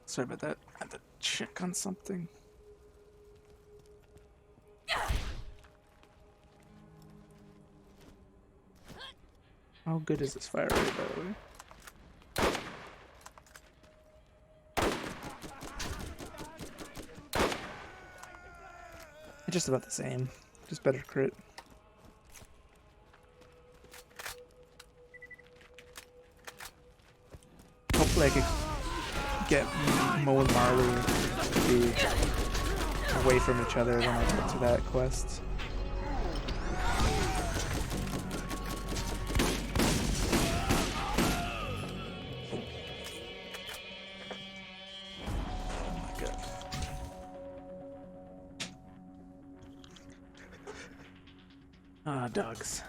Sorry about that. I had to check on something. How good is this fire rate, by the way? It's just about the same. Just better crit. Hopefully I could get Moe and Marley to be away from each other when I get to that quest. Oh my god. Ah, dogs.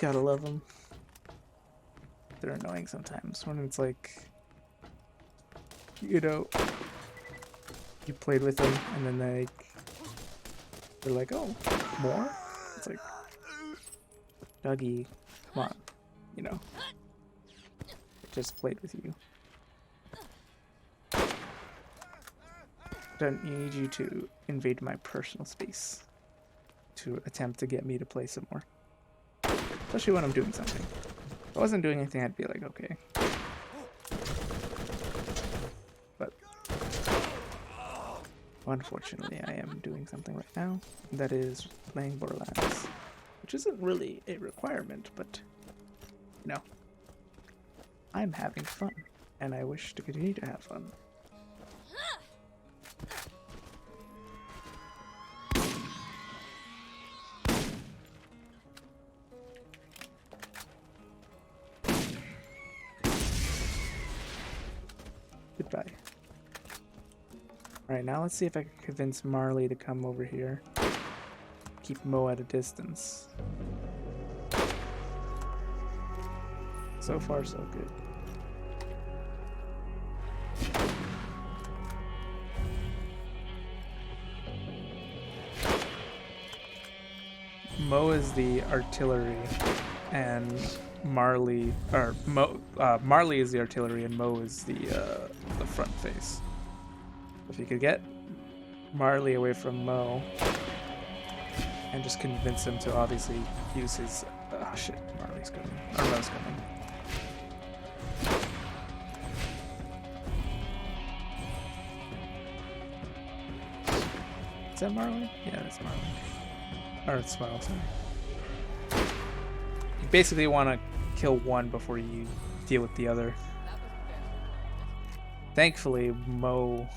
Gotta love them. They're annoying sometimes when it's like, you know, you played with them and then they're like, oh, more? It's like, doggy, come on, you know, just played with you. Don't need you to invade my personal space to attempt to get me to play some more, especially when I'm doing something. If I wasn't doing anything, I'd be like, okay. But unfortunately, I am doing something right now. And that is playing Borderlands, which isn't really a requirement, but you know, I'm having fun, and I wish to continue to have fun. Goodbye. Alright, now let's see if I can convince Marley to come over here. Keep Moe at a distance. So far, so good. Moe is the artillery, and Marley is the artillery, and Moe is the front face. If you could get Marley away from Moe and just convince him to obviously use his oh shit, Marley's coming. Or Moe's coming. Is that Marley? Yeah, that's Marley. Or it's Smile, sorry. You basically want to kill one before you deal with the other. Thankfully, Moe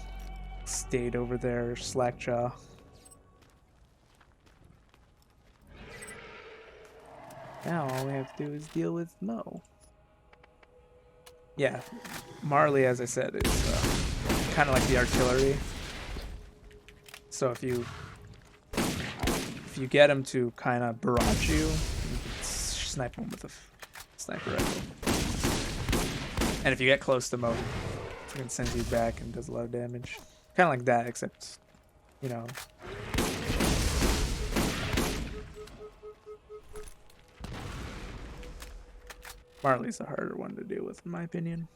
stayed over there, slackjaw. Now all we have to do is deal with Moe. Yeah, Marley, as I said, is kind of like the artillery. So if you get him to kind of barrage you, can snipe him with a sniper rifle. And if you get close to Moe, it can send you back and does a lot of damage. Kind of like that, except, you know. Marley's a harder one to deal with, in my opinion.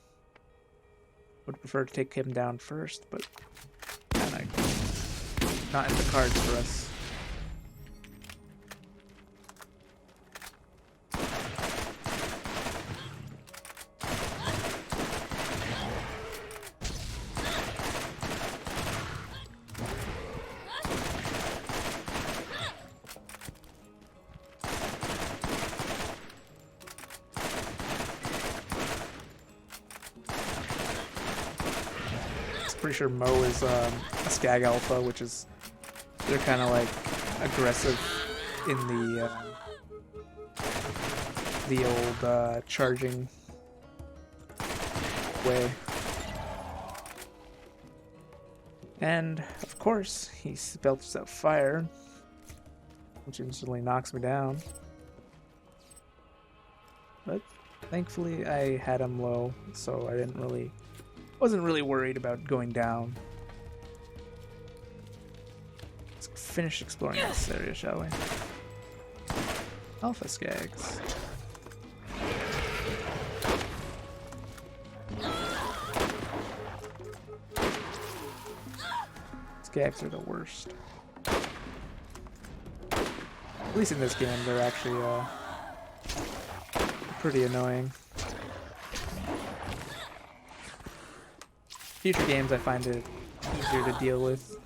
Would prefer to take him down first, but kind of not in the cards for us. Pretty sure Moe is a Skag Alpha, which is, they're kind of like aggressive in the old charging way. And of course he belches out fire, which instantly knocks me down. But thankfully I had him low, so I wasn't really worried about going down. Let's finish exploring this area, shall we? Alpha Skags. Skags are the worst. At least in this game, they're actually pretty annoying. Future games, I find it easier to deal with.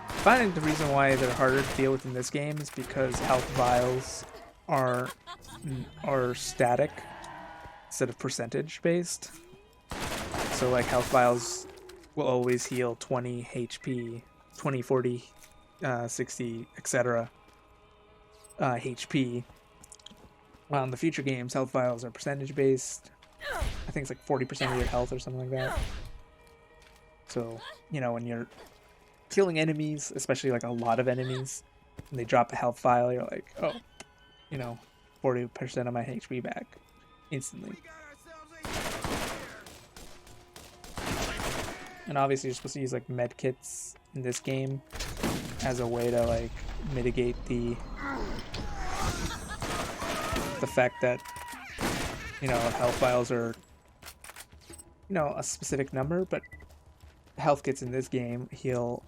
Finding the reason why they're harder to deal with in this game is because health vials are static instead of percentage based. So like health vials will always heal 20 HP, 20, 40, 60, etc. HP. While in the future games, health vials are percentage based. I think it's like 40% of your health or something like that. So, you know, when you're killing enemies, especially like a lot of enemies, and they drop a health vial, you're like, oh, you know, 40% of my HP back instantly. And obviously you're supposed to use like med kits in this game as a way to like mitigate the fact that, you know, health vials are, you know, a specific number, but health kits in this game heal,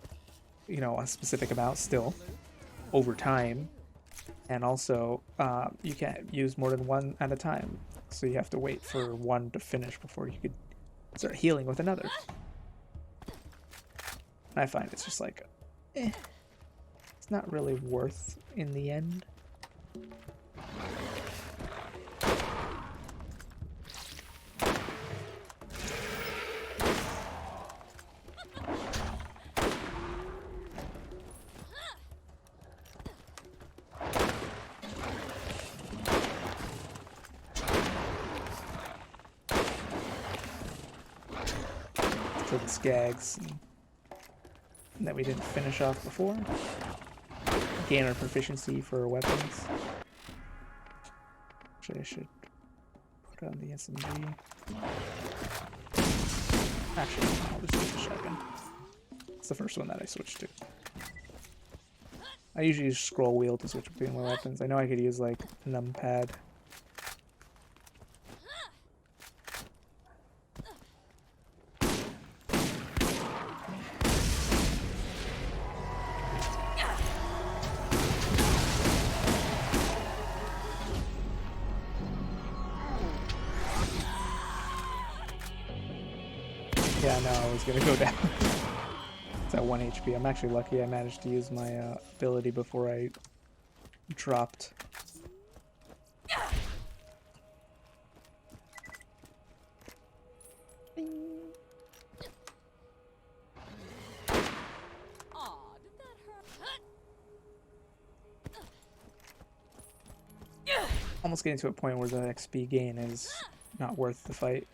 you know, a specific amount still over time. And also you can't use more than one at a time, so you have to wait for one to finish before you could start healing with another. And I find it's just like, it's not really worth in the end. For the Skags that we didn't finish off before. Gain our proficiency for weapons. Actually, I should put on the SMG. Actually, I'll just use the shotgun. It's the first one that I switched to. I usually use scroll wheel to switch between my weapons. I know I could use like a numpad. Yeah, no, I was gonna go down. It's at 1 HP. I'm actually lucky I managed to use my ability before I dropped. Almost getting to a point where the XP gain is not worth the fight.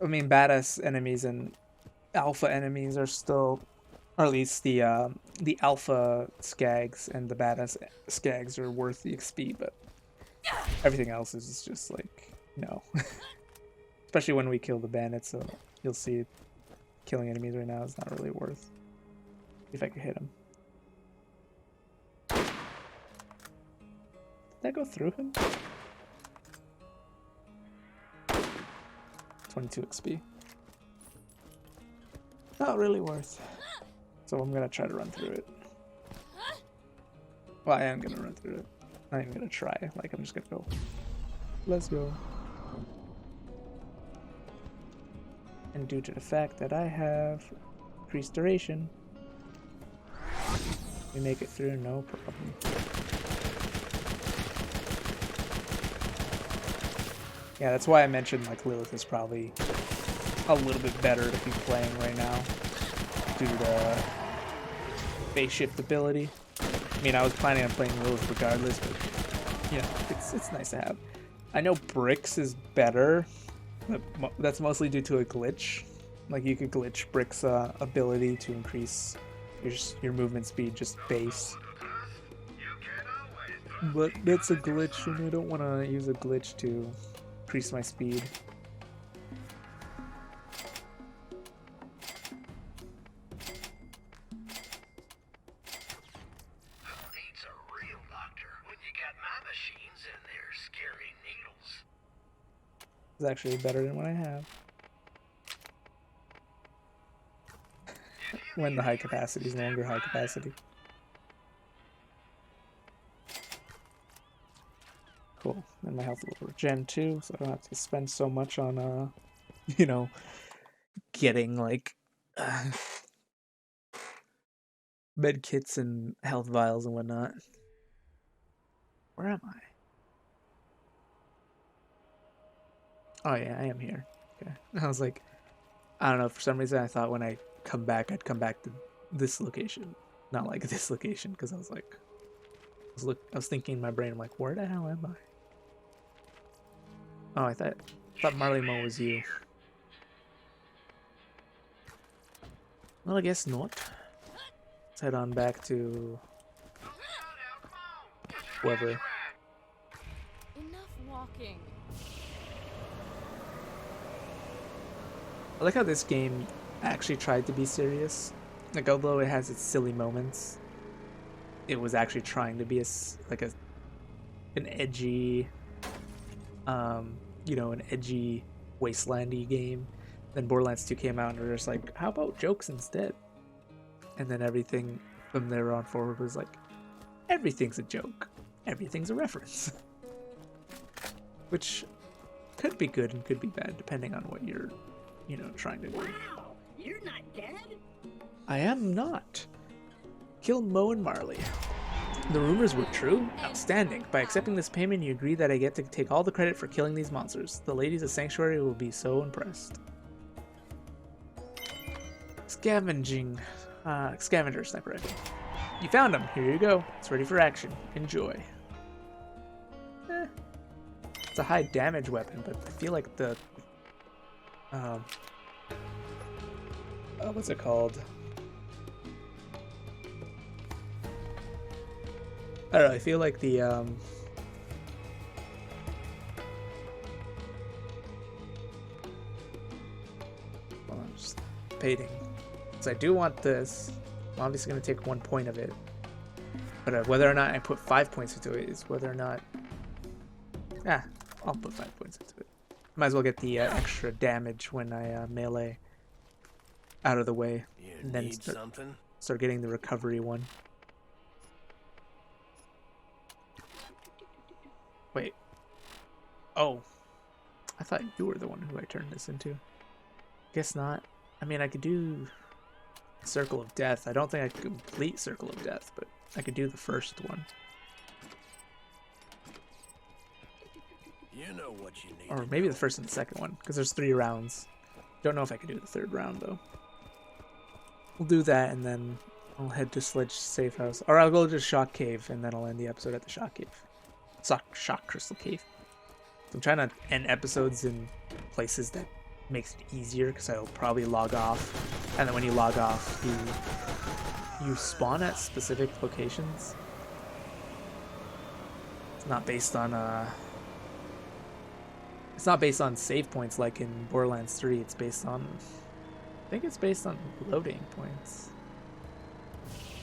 I mean, badass enemies and alpha enemies are still, or at least the alpha Skags and the badass Skags are worth the XP, but everything else is just like, no. Especially when we kill the bandits, so you'll see killing enemies right now is not really worth. If I could hit him. Did that go through him? 22 XP. Not really worth. So I'm gonna try to run through it. Well, I am gonna run through it. I'm not even gonna try. Like, I'm just gonna go. Let's go. And due to the fact that I have increased duration, we make it through no problem. Yeah, that's why I mentioned like Lilith is probably a little bit better to be playing right now due to phase shift ability. I mean, I was planning on playing Lilith regardless, but you know, it's nice to have. I know Bricks is better, but that's mostly due to a glitch. Like you could glitch Brick's ability to increase your movement speed just base. But that's a glitch, and I don't want to use a glitch to increase my speed. It's actually better than what I have. When the high capacity is no longer high capacity. Cool. And my health will regen too, so I don't have to spend so much on, you know, getting like med kits and health vials and whatnot. Where am I? Oh yeah, I am here. Okay. I was like, I don't know, for some reason I thought when I come back, I'd come back to this location. Not like this location, because I was like, I was thinking in my brain, I'm like, where the hell am I? Oh, I thought Marley Moe was you. Well, I guess not. Let's head on back to whoever. Enough walking. I like how this game actually tried to be serious. Like, although it has its silly moments, it was actually trying to be an edgy, you know, an edgy wastelandy game. Then Borderlands 2 came out and we're just like, how about jokes instead? And then everything from there on forward was like, everything's a joke. Everything's a reference. Which could be good and could be bad depending on what you're, you know, trying to do. Wow, you're not dead? I am not. Kill Moe and Marley. The rumors were true? Outstanding. By accepting this payment, you agree that I get to take all the credit for killing these monsters. The ladies of Sanctuary will be so impressed. Scavenging. Scavenger sniper rifle. You found him. Here you go. It's ready for action. Enjoy. It's a high damage weapon, but I feel like the... what's it called? I don't know, I feel like the, Well, I'm just debating. Because I do want this. I'm obviously going to take 1 point of it. But whether or not I put 5 points into it is whether or not... I'll put 5 points into it. Might as well get the extra damage when I melee out of the way. And then start getting the recovery one. Wait. Oh. I thought you were the one who I turned this into. Guess not. I mean, I could do Circle of Death. I don't think I could complete Circle of Death, but I could do the first one. You know what you need. Or maybe the first and the second one, because there's 3 rounds. Don't know if I can do the 3rd round, though. We'll do that, and then I'll head to Sledge Safe House. Or I'll go to Shock Cave, and then I'll end the episode at the Shock Cave. Shock Crystal Cave. So I'm trying to end episodes in places that makes it easier, because I'll probably log off. And then when you log off, you spawn at specific locations. It's not based on it's not based on save points like in Borderlands 3. It's based on, I think it's based on loading points.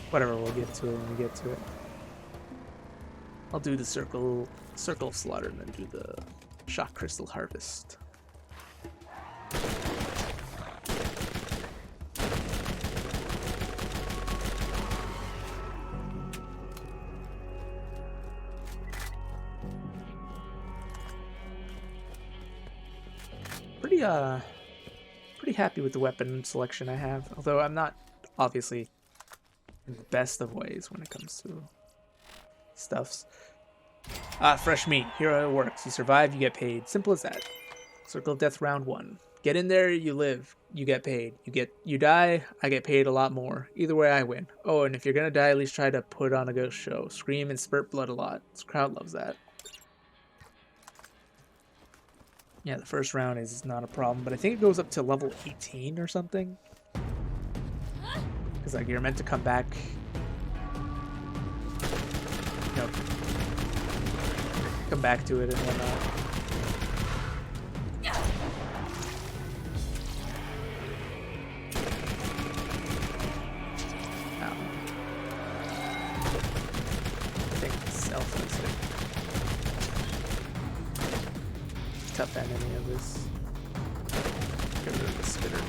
Whatever, we'll get to it when we get to it. I'll do the circle of slaughter and then do the shock crystal harvest. Pretty happy with the weapon selection I have, although I'm not obviously in the best of ways when it comes to stuffs. Fresh meat. Here it works. You survive, you get paid. Simple as that. Circle of Death round 1. Get in there, you live, you get paid. You die, I get paid a lot more. Either way, I win. Oh, and if you're gonna die, at least try to put on a ghost show. Scream and spurt blood a lot. This crowd loves that. Yeah, the first round is not a problem, but I think it goes up to level 18 or something. Because like you're meant to come back, you know, come back to it and whatnot. Ow. I think it's self-listed. Tough tough enemy of this. Get rid of the spitter.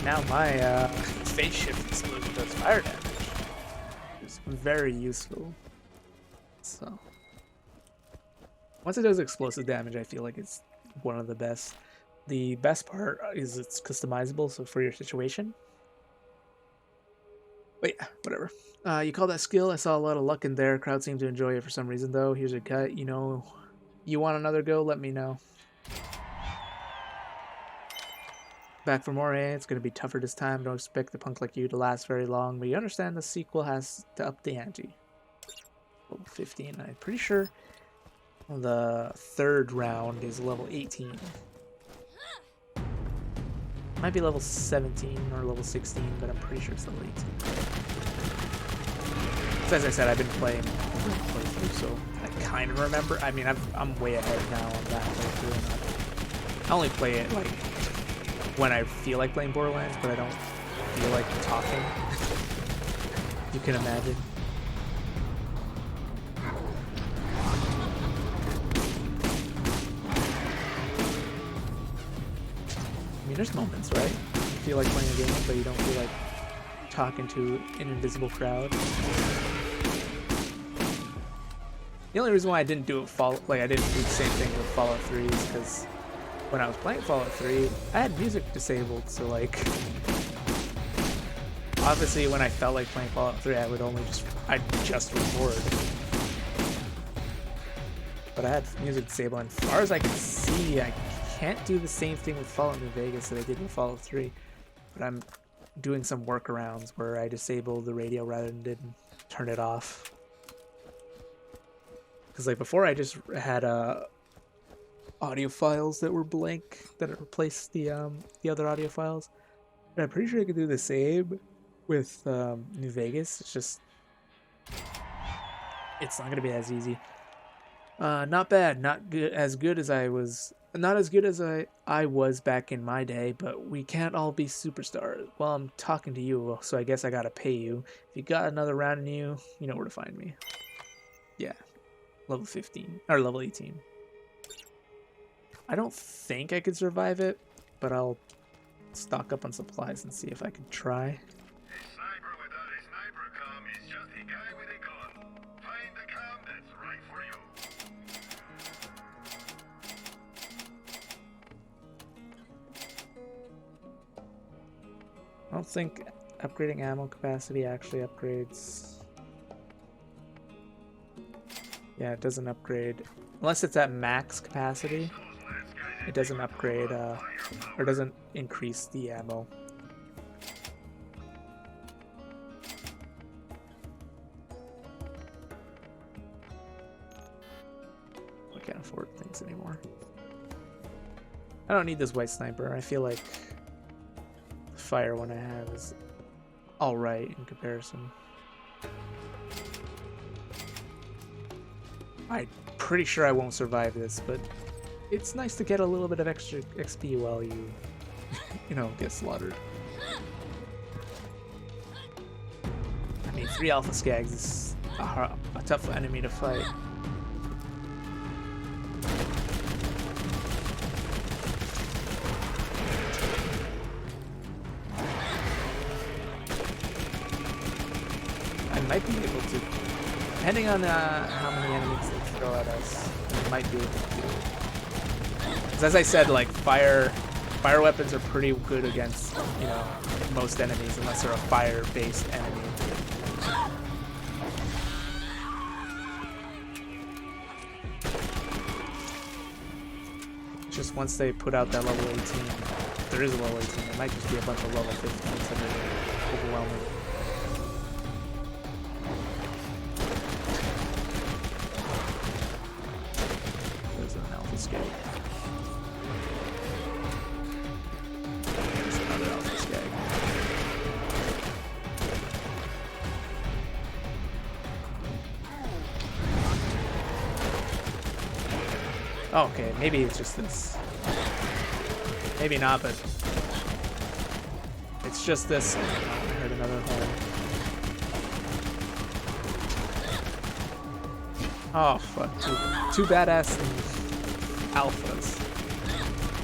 Now my phase shift explosion does fire damage. It's very useful. So once it does explosive damage, I feel like it's one of the best. The best part is it's customizable, so for your situation. But yeah, whatever. You call that skill? I saw a lot of luck in there. Crowd seemed to enjoy it for some reason, though. Here's a cut. You know, you want another go? Let me know. Back for more, eh? It's going to be tougher this time. Don't expect the punk like you to last very long, but you understand the sequel has to up the ante. Level 15. I'm pretty sure the third round is level 18. Might be level 17 or level 16, but I'm pretty sure it's level 18. So as I said, I've been playing playthrough, so I kind of remember. I mean, I'm way ahead now on that playthrough. I only play it like when I feel like playing Borderlands, but I don't feel like talking. You can imagine. I mean, there's moments, right? You feel like playing a game, but you don't feel like talking to an invisible crowd. The only reason why I didn't do it I didn't do the same thing with Fallout 3 is because when I was playing Fallout 3, I had music disabled, so like obviously when I felt like playing Fallout 3, I'd just record. But I had music disabled, and as far as I can see, I can't do the same thing with Fallout New Vegas that I did with Fallout 3. But I'm doing some workarounds where I disable the radio rather than turn it off. Because like before, I just had audio files that were blank that replaced the other audio files. And I'm pretty sure I could do the same with New Vegas. It's just it's not gonna be as easy. Not bad, not good as I was. Not as good as I was back in my day, but we can't all be superstars. Well, I'm talking to you, so I guess I gotta pay you. If you got another round in you, you know where to find me. Yeah, level 15 or level 18. I don't think I could survive it, but I'll stock up on supplies and see if I can try. A sniper without a sniper cam is just a guy with a gun. Find the cam that's right for you. I don't think upgrading ammo capacity actually upgrades. Yeah, it doesn't upgrade. Unless it's at max capacity, it doesn't upgrade, or doesn't increase the ammo. I can't afford things anymore. I don't need this white sniper. I feel like the fire one I have is alright in comparison. I'm pretty sure I won't survive this, but it's nice to get a little bit of extra XP while you, get slaughtered. I mean, 3 Alpha Skags is a tough enemy to fight. I might be able to, depending on how many enemies they throw at us, I might be able to do it. Because as I said, like fire weapons are pretty good against most enemies unless they're a fire-based enemy. Just once they put out that level 18, if there is a level 18, it might just be a bunch of level 15s that are overwhelming. There's an Alpha Skag. There's another Alpha Skag. Okay, maybe it's just this. Maybe not, but it's just this. Oh, I heard another hole. Oh fuck, two badass alphas.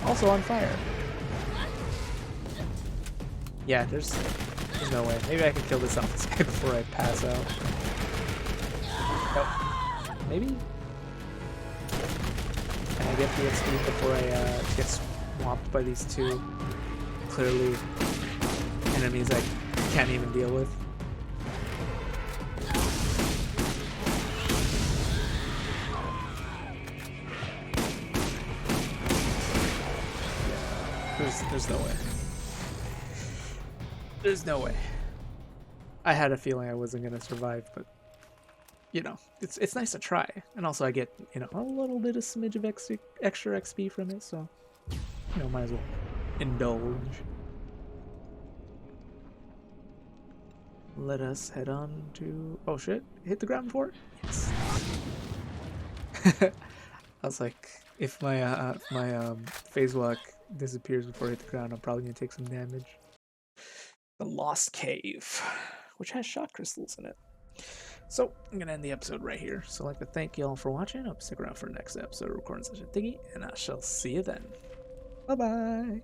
Also on fire. Yeah, there's no way. Maybe I can kill this alpha skag before I pass out. Nope. Maybe? Can I get the XP before I get swamped by these two clearly enemies I can't even deal with? There's no way. There's no way. I had a feeling I wasn't gonna survive, but you know, it's nice to try, and also I get, you know, a little bit of smidge of extra XP from it, so you know, might as well indulge. Let us head on to. Oh shit! Hit the ground before. Yes. I was like, if my phase walk disappears before I hit the ground, I'm probably gonna take some damage. The Lost Cave, which has shot crystals in it. So I'm gonna end the episode right here. So I'd like to thank you all for watching. I hope you stick around for the next episode of Recording Session Thingy, and I shall see you then. Bye bye.